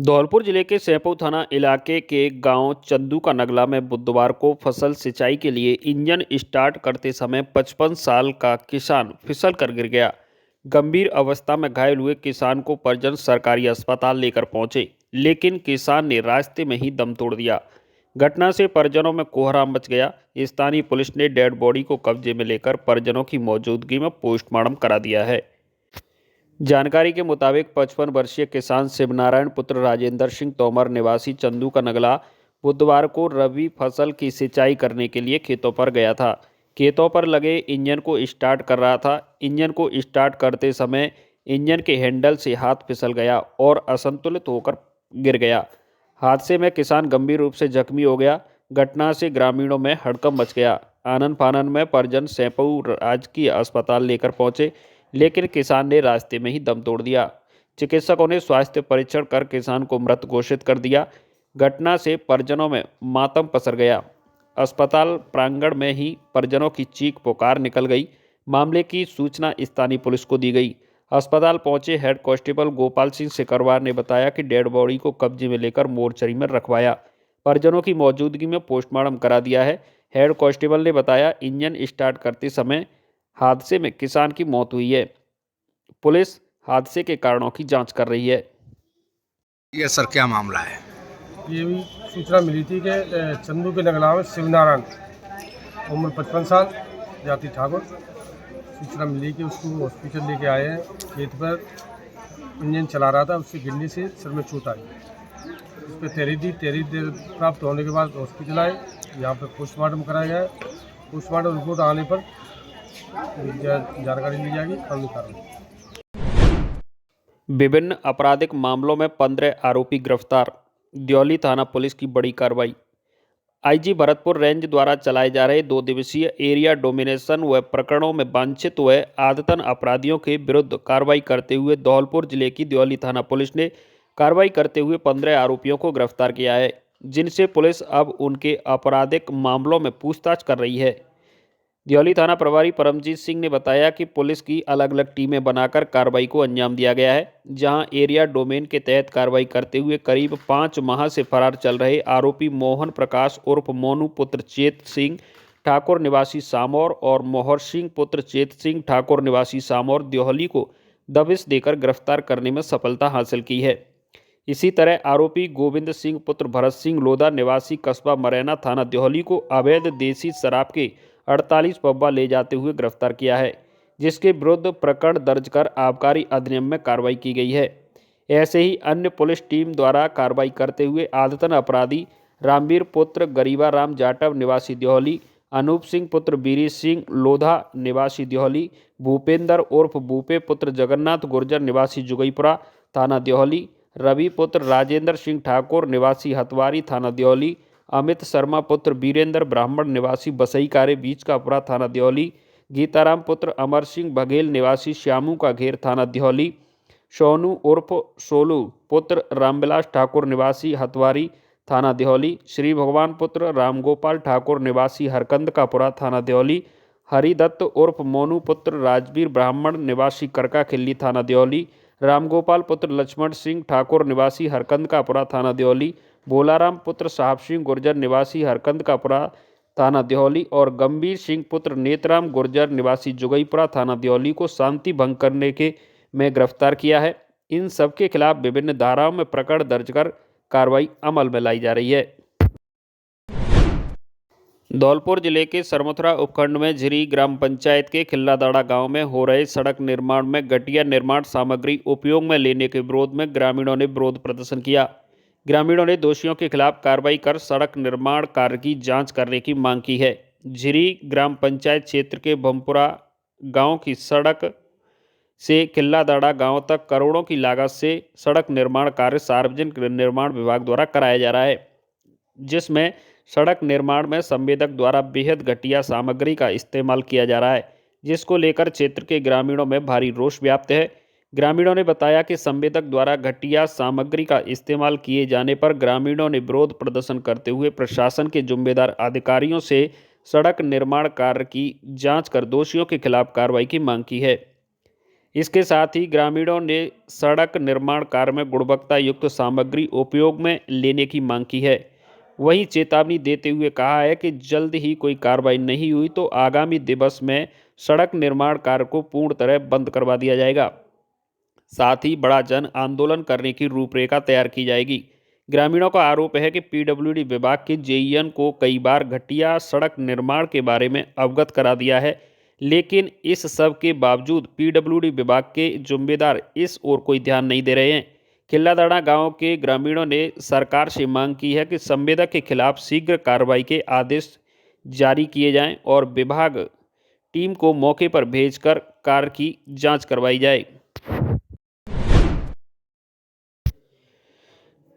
धौलपुर जिले के सैंपऊ थाना इलाके के गांव चंदू का नगला में बुधवार को फसल सिंचाई के लिए इंजन स्टार्ट करते समय 55 साल का किसान फिसल कर गिर गया। गंभीर अवस्था में घायल हुए किसान को परिजन सरकारी अस्पताल लेकर पहुंचे, लेकिन किसान ने रास्ते में ही दम तोड़ दिया। घटना से परिजनों में कोहराम मच गया। स्थानीय पुलिस ने डेड बॉडी को कब्जे में लेकर परिजनों की मौजूदगी में पोस्टमार्टम करा दिया है। जानकारी के मुताबिक 55 वर्षीय किसान शिवनारायण पुत्र राजेंद्र सिंह तोमर निवासी चंदू का नगला बुधवार को रबी फसल की सिंचाई करने के लिए खेतों पर गया था। खेतों पर लगे इंजन को स्टार्ट कर रहा था। इंजन को स्टार्ट करते समय इंजन के हैंडल से हाथ फिसल गया और असंतुलित होकर गिर गया। हादसे में किसान गंभीर रूप से जख्मी हो गया। घटना से ग्रामीणों में हड़कंप मच गया। आनन फानन में परिजन सैंपऊ राजकीय अस्पताल लेकर पहुंचे, लेकिन किसान ने रास्ते में ही दम तोड़ दिया। चिकित्सकों ने स्वास्थ्य परीक्षण कर किसान को मृत घोषित कर दिया। घटना से परिजनों में मातम पसर गया। अस्पताल प्रांगण में ही परिजनों की चीख पुकार निकल गई। मामले की सूचना स्थानीय पुलिस को दी गई। अस्पताल पहुंचे हेड कांस्टेबल गोपाल सिंह सिकरवार ने बताया कि डेड बॉडी को कब्जे में लेकर मोर्चरी में रखवाया। परिजनों की मौजूदगी में पोस्टमार्टम करा दिया है। हेड कांस्टेबल ने बताया, इंजन स्टार्ट करते समय हादसे में किसान की मौत हुई है। पुलिस हादसे के कारणों की जांच कर रही है। ये सर क्या मामला है? ये भी सूचना मिली थी कि चंदू के नगला में शिवनारायण, उम्र 55 साल, जाति ठाकुर। सूचना मिली कि उसको हॉस्पिटल लेके आए हैं। खेत पर इंजन चला रहा था, उससे गिरने से सिर में चोट आई। उस पर तहरीर देर प्राप्त होने के बाद हॉस्पिटल आए। यहाँ पर पोस्टमार्टम कराया गया। पोस्टमार्टम रिपोर्ट आने पर जानकारी ली जाएगी, कानूनी कार्रवाई। विभिन्न आपराधिक मामलों में 15 आरोपी गिरफ्तार। दियोली थाना पुलिस की बड़ी कार्रवाई। आईजी भरतपुर रेंज द्वारा चलाए जा रहे 2 दिवसीय एरिया डोमिनेशन व प्रकरणों में वांछित व आदतन अपराधियों के विरुद्ध कार्रवाई करते हुए धौलपुर जिले की दियोली थाना पुलिस ने कार्रवाई करते हुए 15 आरोपियों को गिरफ्तार किया है, जिनसे पुलिस अब उनके आपराधिक मामलों में पूछताछ कर रही है। दियोली थाना प्रभारी परमजीत सिंह ने बताया कि पुलिस की अलग अलग टीमें बनाकर कार्रवाई को अंजाम दिया गया है, जहां एरिया डोमेन के तहत कार्रवाई करते हुए करीब 5 माह से फरार चल रहे आरोपी मोहन प्रकाश उर्फ मोनू पुत्र चेत सिंह ठाकुर निवासी सामौर और मोहर सिंह पुत्र चेत सिंह ठाकुर निवासी सामौर दियोली को दबिश देकर गिरफ्तार करने में सफलता हासिल की है। इसी तरह आरोपी गोविंद सिंह पुत्र भरत सिंह लोधा निवासी कस्बा मरैना थाना दियोली को अवैध देसी शराब के 48 पब्बा ले जाते हुए गिरफ्तार किया है, जिसके विरुद्ध प्रकरण दर्ज कर आबकारी अधिनियम में कार्रवाई की गई है। ऐसे ही अन्य पुलिस टीम द्वारा कार्रवाई करते हुए आदतन अपराधी रामवीर पुत्र गरीबा राम जाटव निवासी दियोली, अनूप सिंह पुत्र बीरी सिंह लोधा निवासी दियोली, भूपेंद्र उर्फ भूपे पुत्र जगन्नाथ गुर्जर निवासी जुगईपुरा थाना दियोली, रवि पुत्र राजेंद्र सिंह ठाकुर निवासी हतवारी थाना दियोली, अमित शर्मा पुत्र वीरेंद्र ब्राह्मण निवासी बसई कारे बीच का पुरा थाना दियोली, गीताराम पुत्र अमर सिंह बघेल निवासी श्यामू का घेर थाना दियोली, सोनू उर्फ सोलू पुत्र रामविलास ठाकुर निवासी हतवारी थाना दियोली, श्री भगवान पुत्र रामगोपाल ठाकुर निवासी हरकंद का पुरा थाना दियोली, हरिदत्त उर्फ मोनू पुत्र राजवीर ब्राह्मण निवासी करका खिल्ली थाना दियोली, रामगोपाल पुत्र लक्ष्मण सिंह ठाकुर निवासी हरकंद का पुरा थाना दियोली, भोलाराम पुत्र साहब सिंह गुर्जर निवासी हरकंद का पुरा थाना दियोली और गंभीर सिंह पुत्र नेतराम गुर्जर निवासी जुगईपुरा थाना दियोली को शांति भंग करने के में गिरफ्तार किया है। इन सबके खिलाफ विभिन्न धाराओं में प्रकरण दर्ज कर कार्रवाई अमल में लाई जा रही है। धौलपुर जिले के सरमथुरा उपखंड में झिरी ग्राम पंचायत के खिल्लादाड़ा गांव में हो रहे सड़क निर्माण में घटिया निर्माण सामग्री उपयोग में लेने के विरोध में ग्रामीणों ने विरोध प्रदर्शन किया। ग्रामीणों ने दोषियों के खिलाफ कार्रवाई कर सड़क निर्माण कार्य की जांच करने की मांग की है। झिरी ग्राम पंचायत क्षेत्र के भमपुरा गांव की सड़क से खिल्लादाड़ा गांव तक करोड़ों की लागत से सड़क निर्माण कार्य सार्वजनिक निर्माण विभाग द्वारा कराया जा रहा है, जिसमें सड़क निर्माण में संवेदक द्वारा बेहद घटिया सामग्री का इस्तेमाल किया जा रहा है, जिसको लेकर क्षेत्र के ग्रामीणों में भारी रोष व्याप्त है। ग्रामीणों ने बताया कि संवेदक द्वारा घटिया सामग्री का इस्तेमाल किए जाने पर ग्रामीणों ने विरोध प्रदर्शन करते हुए प्रशासन के जिम्मेदार अधिकारियों से सड़क निर्माण कार्य की जांच कर दोषियों के खिलाफ कार्रवाई की मांग की है। इसके साथ ही ग्रामीणों ने सड़क निर्माण कार्य में गुणवत्ता युक्त सामग्री उपयोग में लेने की मांग की है। वहीं चेतावनी देते हुए कहा है कि जल्द ही कोई कार्रवाई नहीं हुई तो आगामी दिवस में सड़क निर्माण कार्य को पूर्ण तरह बंद करवा दिया जाएगा। साथ ही बड़ा जन आंदोलन करने की रूपरेखा तैयार की जाएगी। ग्रामीणों का आरोप है कि पीडब्ल्यूडी विभाग के जेईएन को कई बार घटिया सड़क निर्माण के बारे में अवगत करा दिया है, लेकिन इस सब के बावजूद पीडब्ल्यूडी विभाग के जिम्मेदार इस ओर कोई ध्यान नहीं दे रहे हैं। खिल्लादाना गांव के ग्रामीणों ने सरकार से मांग की है कि संवेदक के खिलाफ शीघ्र कार्रवाई के आदेश जारी किए जाएं और विभाग टीम को मौके पर भेजकर कार्य की जांच करवाई जाए।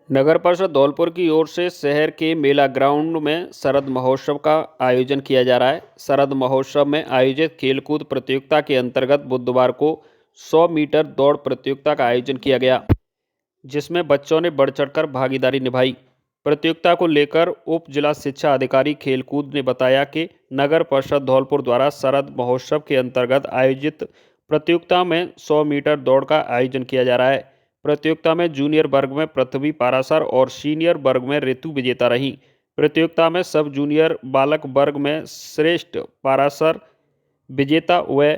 नगर परिषद धौलपुर की ओर से शहर के मेला ग्राउंड में शरद महोत्सव का आयोजन किया जा रहा है। शरद महोत्सव में आयोजित खेलकूद प्रतियोगिता के अंतर्गत बुधवार को 100 मीटर दौड़ प्रतियोगिता का आयोजन किया गया, जिसमें बच्चों ने बढ़ चढ़कर भागीदारी निभाई। प्रतियोगिता को लेकर उप जिला शिक्षा अधिकारी खेलकूद ने बताया कि नगर परिषद धौलपुर द्वारा शरद महोत्सव के अंतर्गत आयोजित प्रतियोगिता में 100 मीटर दौड़ का आयोजन किया जा रहा है। प्रतियोगिता में जूनियर वर्ग में पृथ्वी पारासर और सीनियर वर्ग में ऋतु विजेता रहीं। प्रतियोगिता में सब जूनियर बालक वर्ग में श्रेष्ठ पारासर विजेता व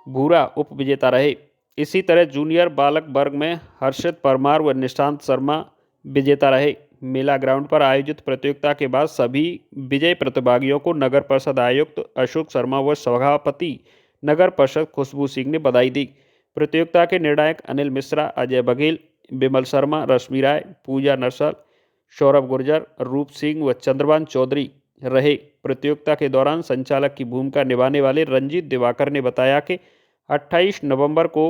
भूरा उप विजेता रहे। इसी तरह जूनियर बालक वर्ग में हर्षित परमार व निशांत शर्मा विजेता रहे। मेला ग्राउंड पर आयोजित प्रतियोगिता के बाद सभी विजयी प्रतिभागियों को नगर परिषद आयुक्त अशोक शर्मा व सभापति नगर परिषद खुशबू सिंह ने बधाई दी। प्रतियोगिता के निर्णायक अनिल मिश्रा, अजय बघेल, विमल शर्मा, रश्मि राय, पूजा नरसल, सौरभ गुर्जर, रूप सिंह व चंद्रभान चौधरी रहे। प्रतियोगिता के दौरान संचालक की भूमिका निभाने वाले रंजीत दिवाकर ने बताया कि 28 नवंबर को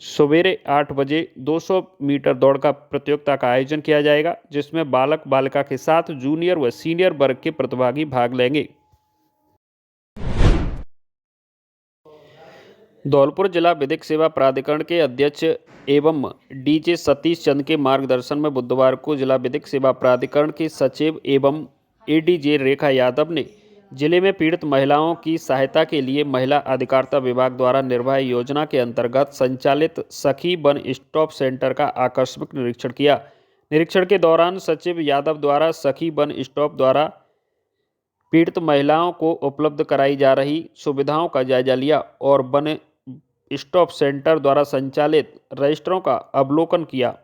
सवेरे 8 बजे 200 मीटर दौड़ का प्रतियोगिता का आयोजन किया जाएगा, जिसमें बालक बालिका के साथ जूनियर व सीनियर वर्ग के प्रतिभागी भाग लेंगे। धौलपुर जिला विधिक सेवा प्राधिकरण के अध्यक्ष एवं डीजे सतीश चंद के मार्गदर्शन में बुधवार को जिला विधिक सेवा प्राधिकरण के सचिव एवं एडीजे रेखा यादव ने जिले में पीड़ित महिलाओं की सहायता के लिए महिला अधिकारिता विभाग द्वारा निर्वाह योजना के अंतर्गत संचालित सखी वन स्टॉप सेंटर का आकस्मिक निरीक्षण किया। निरीक्षण के दौरान सचिव यादव द्वारा सखी वन स्टॉप द्वारा पीड़ित महिलाओं को उपलब्ध कराई जा रही सुविधाओं का जायजा लिया और वन स्टॉप सेंटर द्वारा संचालित रजिस्टरों का अवलोकन किया।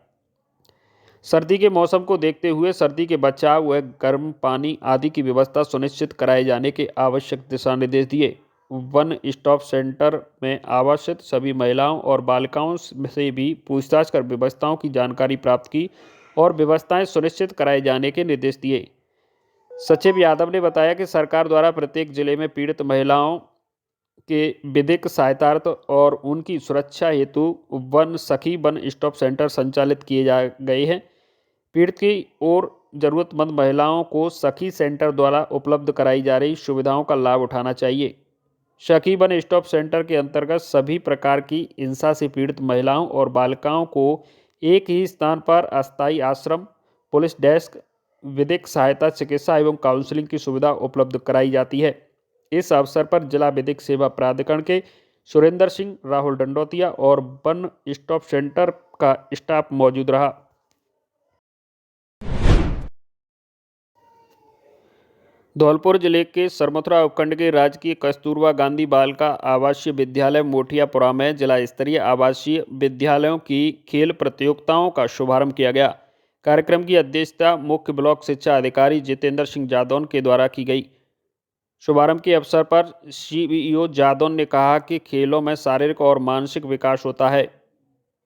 सर्दी के मौसम को देखते हुए सर्दी के बचाव व गर्म पानी आदि की व्यवस्था सुनिश्चित कराए जाने के आवश्यक दिशा निर्देश दिए। वन स्टॉप सेंटर में आवासित सभी महिलाओं और बालिकाओं से भी पूछताछ कर व्यवस्थाओं की जानकारी प्राप्त की और व्यवस्थाएं सुनिश्चित कराए जाने के निर्देश दिए। सचिव यादव ने बताया कि सरकार द्वारा प्रत्येक जिले में पीड़ित महिलाओं के विधिक सहायतार्थ और उनकी सुरक्षा हेतु सखी वन स्टॉप सेंटर संचालित किए जा गए हैं। पीड़ित की और जरूरतमंद महिलाओं को सखी सेंटर द्वारा उपलब्ध कराई जा रही सुविधाओं का लाभ उठाना चाहिए। सखी वन स्टॉप सेंटर के अंतर्गत सभी प्रकार की हिंसा से पीड़ित महिलाओं और बालिकाओं को एक ही स्थान पर अस्थायी आश्रम, पुलिस डेस्क, विधिक सहायता, चिकित्सा एवं काउंसलिंग की सुविधा उपलब्ध कराई जाती है। इस अवसर पर जिला विधिक सेवा प्राधिकरण के सुरेंद्र सिंह, राहुल डंडोतिया और वन स्टॉप सेंटर का स्टाफ मौजूद रहा। धौलपुर जिले के सरमथुरा उपखंड के राजकीय कस्तूरबा गांधी बालिका आवासीय विद्यालय मोठियापुरा में जिला स्तरीय आवासीय विद्यालयों की खेल प्रतियोगिताओं का शुभारंभ किया गया। कार्यक्रम की अध्यक्षता मुख्य ब्लॉक शिक्षा अधिकारी जितेंद्र सिंह जादौन के द्वारा की गई। शुभारंभ के अवसर पर सीईओ जादौन ने कहा कि खेलों में शारीरिक और मानसिक विकास होता है।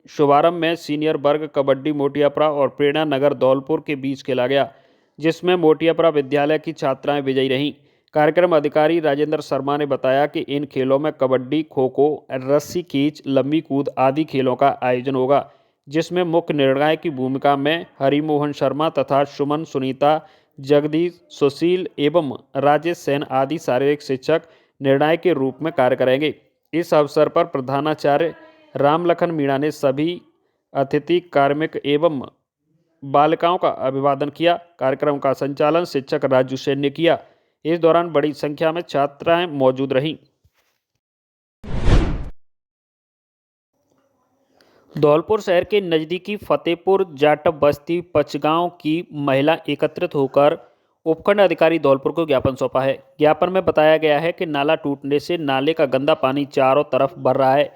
शुभारंभ में सीनियर वर्ग कबड्डी मोटियापुरा और प्रेरणा नगर धौलपुर के बीच खेला गया, जिसमें मोटियापुरा विद्यालय की छात्राएं विजयी रहीं। कार्यक्रम अधिकारी राजेंद्र शर्मा ने बताया कि इन खेलों में कबड्डी, खो खो, रस्सी खींच, लंबी कूद आदि खेलों का आयोजन होगा, जिसमें मुख्य निर्णायक की भूमिका में हरिमोहन शर्मा तथा सुमन, सुनीता, जगदीश, सुशील एवं राजेश सेन आदि शारीरिक शिक्षक निर्णायक के रूप में कार्य करेंगे। इस अवसर पर प्रधानाचार्य रामलखन मीणा ने सभी अतिथि, कार्मिक एवं बालिकाओं का अभिवादन किया। कार्यक्रम का संचालन शिक्षक राजू सेन ने किया। इस दौरान बड़ी संख्या में छात्राएं मौजूद रहीं। धौलपुर शहर के नज़दीकी फतेहपुर जाटव बस्ती पचगांव की महिला एकत्रित होकर उपखंड अधिकारी धौलपुर को ज्ञापन सौंपा है। ज्ञापन में बताया गया है कि नाला टूटने से नाले का गंदा पानी चारों तरफ भर रहा है।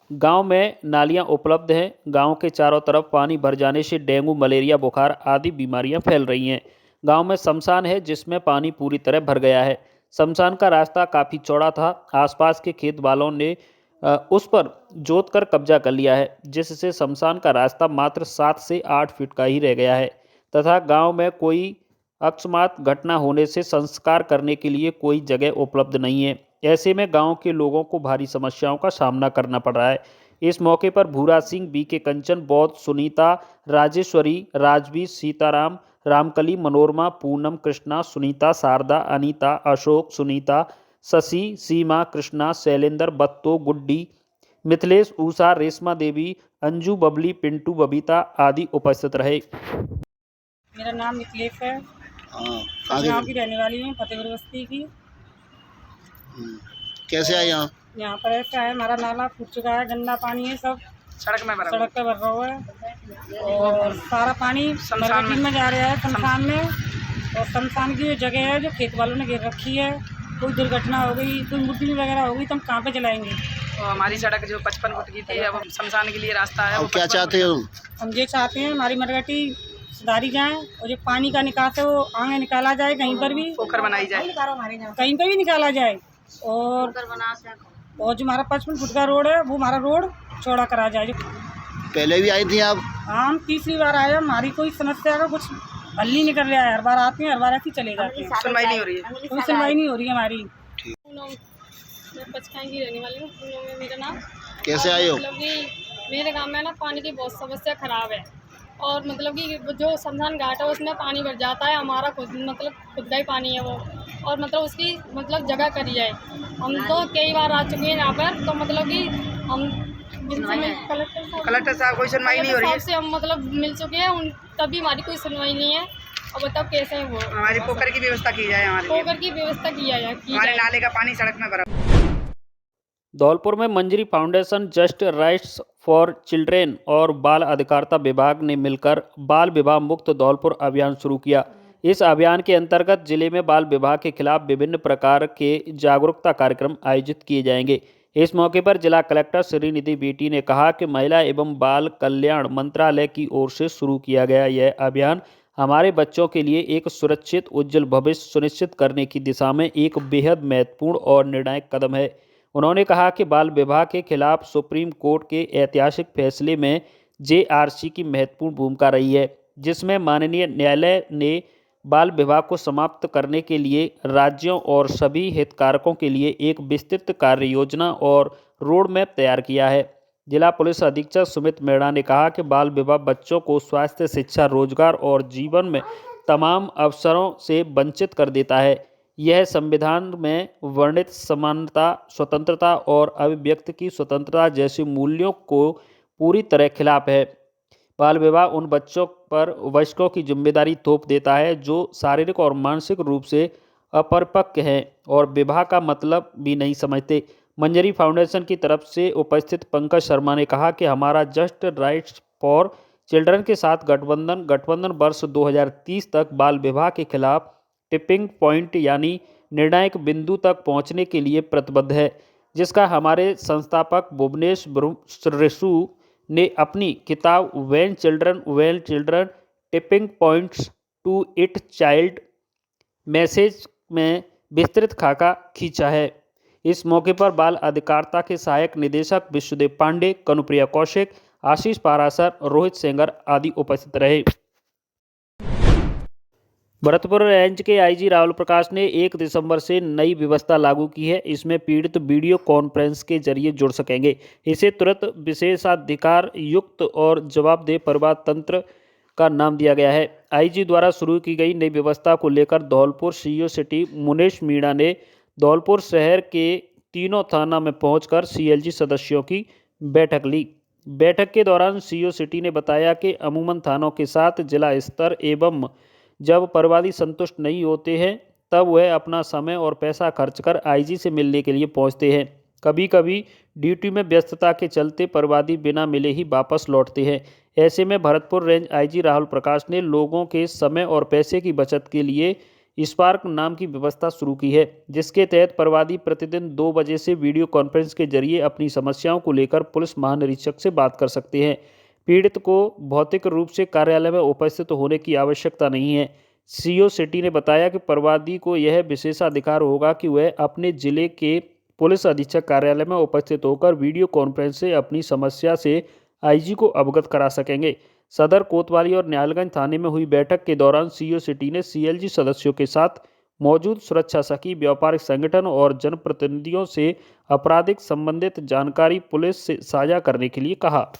गांव में नालियां उपलब्ध हैं। गांव के चारों तरफ पानी भर जाने से डेंगू, मलेरिया, बुखार आदि बीमारियां फैल रही हैं। गांव में शमशान है जिसमें पानी पूरी तरह भर गया है। शमशान का रास्ता काफ़ी चौड़ा था। आसपास के खेत वालों ने उस पर जोत कर कब्जा कर लिया है, जिससे शमशान का रास्ता मात्र 7 से 8 फीट का ही रह गया है तथा गांव में कोई अकस्मात घटना होने से संस्कार करने के लिए कोई जगह उपलब्ध नहीं है। ऐसे में गांव के लोगों को भारी समस्याओं का सामना करना पड़ रहा है। इस मौके पर भूरा सिंह, बीके कंचन, बौद्ध, सुनीता, राजेश्वरी, राजवी, सीताराम, रामकली, मनोरमा, पूनम, कृष्णा, सुनीता, शारदा, अनीता, अशोक, सुनीता, शशि, सीमा, कृष्णा, शैलेंद्र, बत्तो, गुड्डी, मिथिलेश, उषा, रेशमा देवी, अंजू, बबली, पिंटू, बबीता आदि उपस्थित रहे। मेरा नाम मिथिलेश है। कहाँ गाँव की रहने वाली हूँ, फतेहपुर बस्ती की। कैसे आए यहाँ? यहाँ पर ऐसा है, हमारा नाला फूट चुका है, गंदा पानी है, सब सड़क पे भर रहा हुआ है और सारा पानी मरघटी में जा रहा है, शमशान में। और शमशान की जो जगह है जो खेत वालों ने घेर रखी है, कोई दुर्घटना हो गई, कोई मुर्दी वगैरह हो गई तो हम कहाँ पे चलाएंगे। तो हमारी सड़क जो 55 फुट की थी, अब शमशान के लिए रास्ता है। अब क्या चाहते हो? हम ये चाहते हैं हमारी मरघटी सुधारी जाए और जो पानी का निकास है वो आगे निकाला जाए, कहीं पर भी पोखर बनाई जाए, कहीं पर भी निकाला जाए। और जो हमारा 55 फुट का रोड है वो हमारा रोड चौड़ा करा जाए। पहले भी आई थी आप? हम तीसरी बार आए, हमारी कोई समस्या का कुछ हल ही नहीं कर रहा है। हर बार आते हैं, हर बार ऐसे चले जाते हैं, सुनवाई नहीं हो रही है। कोई सुनवाई नहीं हो रही है हमारी। मैं पचकाई की रहने वाली हूँ, पूनम है मेरा नाम। कैसे आए हो? मतलब कि मेरे गांव में ना पानी की बहुत समस्या खराब है और मतलब कि जो शमशान घाट है उसमें पानी भर जाता है। हमारा खुद का ही पानी है वो, और मतलब उसकी जगह करी जाए। हम तो कई बार आ चुके हैं यहाँ पर, तो मतलब कि हम कलेक्टर साहब कोई सुनवाई नहीं हो रही है। से हम मिल चुके हैं उन, तभी हमारी कोई सुनवाई नहीं है। और बताओ कैसे है वो। हमारी पोखर की व्यवस्था की जाए, हमारे पोखर की व्यवस्था किया जाए, हमारे नाले का पानी सड़क में भरा। धौलपुर में Manjari foundation, just rights for children और बाल अधिकारिता विभाग ने मिलकर बाल विवाह मुक्त धौलपुर अभियान शुरू किया। इस अभियान के अंतर्गत जिले में बाल विवाह के खिलाफ विभिन्न प्रकार के जागरूकता कार्यक्रम आयोजित किए जाएंगे। इस मौके पर जिला कलेक्टर श्रीनिधि बीटी ने कहा कि महिला एवं बाल कल्याण मंत्रालय की ओर से शुरू किया गया यह अभियान हमारे बच्चों के लिए एक सुरक्षित उज्जवल भविष्य सुनिश्चित करने की दिशा में एक बेहद महत्वपूर्ण और निर्णायक कदम है। उन्होंने कहा कि बाल विवाह के खिलाफ सुप्रीम कोर्ट के ऐतिहासिक फैसले में जेआरसी की महत्वपूर्ण भूमिका रही है, जिसमें माननीय न्यायालय ने बाल विवाह को समाप्त करने के लिए राज्यों और सभी हितधारकों के लिए एक विस्तृत कार्य योजना और रोड मैप तैयार किया है। जिला पुलिस अधीक्षक सुमित मेड़ा ने कहा कि बाल विवाह बच्चों को स्वास्थ्य, शिक्षा, रोजगार और जीवन में तमाम अवसरों से वंचित कर देता है। यह संविधान में वर्णित समानता, स्वतंत्रता और अभिव्यक्ति की स्वतंत्रता जैसे मूल्यों को पूरी तरह खिलाफ है। बाल विवाह उन बच्चों पर वयस्कों की जिम्मेदारी थोप देता है जो शारीरिक और मानसिक रूप से अपरिपक्व हैं और विवाह का मतलब भी नहीं समझते। मंजरी फाउंडेशन की तरफ से उपस्थित पंकज शर्मा ने कहा कि हमारा जस्ट राइट्स फॉर चिल्ड्रन के साथ गठबंधन वर्ष 2030 तक बाल विवाह के खिलाफ टिपिंग पॉइंट यानी निर्णायक बिंदु तक पहुंचने के लिए प्रतिबद्ध है, जिसका हमारे संस्थापक भुवनेश ब्रह्मश्रेष्ठु ने अपनी किताब when children tipping points to it child message में विस्तृत खाका खींचा है। इस मौके पर बाल अधिकारिता के सहायक निदेशक विश्वदेव पांडे, कनुप्रिया कौशिक, आशीष पारासर, रोहित सेंगर आदि उपस्थित रहे। भरतपुर रेंज के आईजी राहुल प्रकाश ने 1 दिसंबर से नई व्यवस्था लागू की है। इसमें पीड़ित वीडियो कॉन्फ्रेंस के जरिए जुड़ सकेंगे। इसे तुरंत विशेषाधिकार युक्त और जवाबदेह परिवार तंत्र का नाम दिया गया है। आईजी द्वारा शुरू की गई नई व्यवस्था को लेकर धौलपुर सीईओ सिटी मुनेश मीणा ने धौलपुर शहर के तीनों थाना में पहुंचकर सीएलजी सदस्यों की बैठक ली। बैठक के दौरान सीईओ सिटी ने बताया कि अमूमन थानों के साथ जिला स्तर एवं जब परिवादी संतुष्ट नहीं होते हैं तब वह अपना समय और पैसा खर्च कर आईजी से मिलने के लिए पहुंचते हैं। कभी कभी ड्यूटी में व्यस्तता के चलते प्रवादी बिना मिले ही वापस लौटते हैं। ऐसे में भरतपुर रेंज आईजी राहुल प्रकाश ने लोगों के समय और पैसे की बचत के लिए स्पार्क नाम की व्यवस्था शुरू की है, जिसके तहत प्रवादी प्रतिदिन 2 बजे से वीडियो कॉन्फ्रेंस के जरिए अपनी समस्याओं को लेकर पुलिस महानिरीक्षक से बात कर सकते हैं। पीड़ित को भौतिक रूप से कार्यालय में उपस्थित होने की आवश्यकता नहीं है। सीओ सिटी ने बताया कि प्रवादी को यह विशेषाधिकार होगा कि वह अपने जिले के पुलिस अधीक्षक कार्यालय में उपस्थित होकर वीडियो कॉन्फ्रेंस से अपनी समस्या से आईजी को अवगत करा सकेंगे। सदर कोतवाली और न्यायगंज थाने में हुई बैठक के दौरान सीओ सिटी ने सीएलजी सदस्यों के साथ मौजूद सुरक्षा सखी, व्यापारिक संगठन और जनप्रतिनिधियों से आपराधिक संबंधित जानकारी पुलिस से साझा करने के लिए कहा।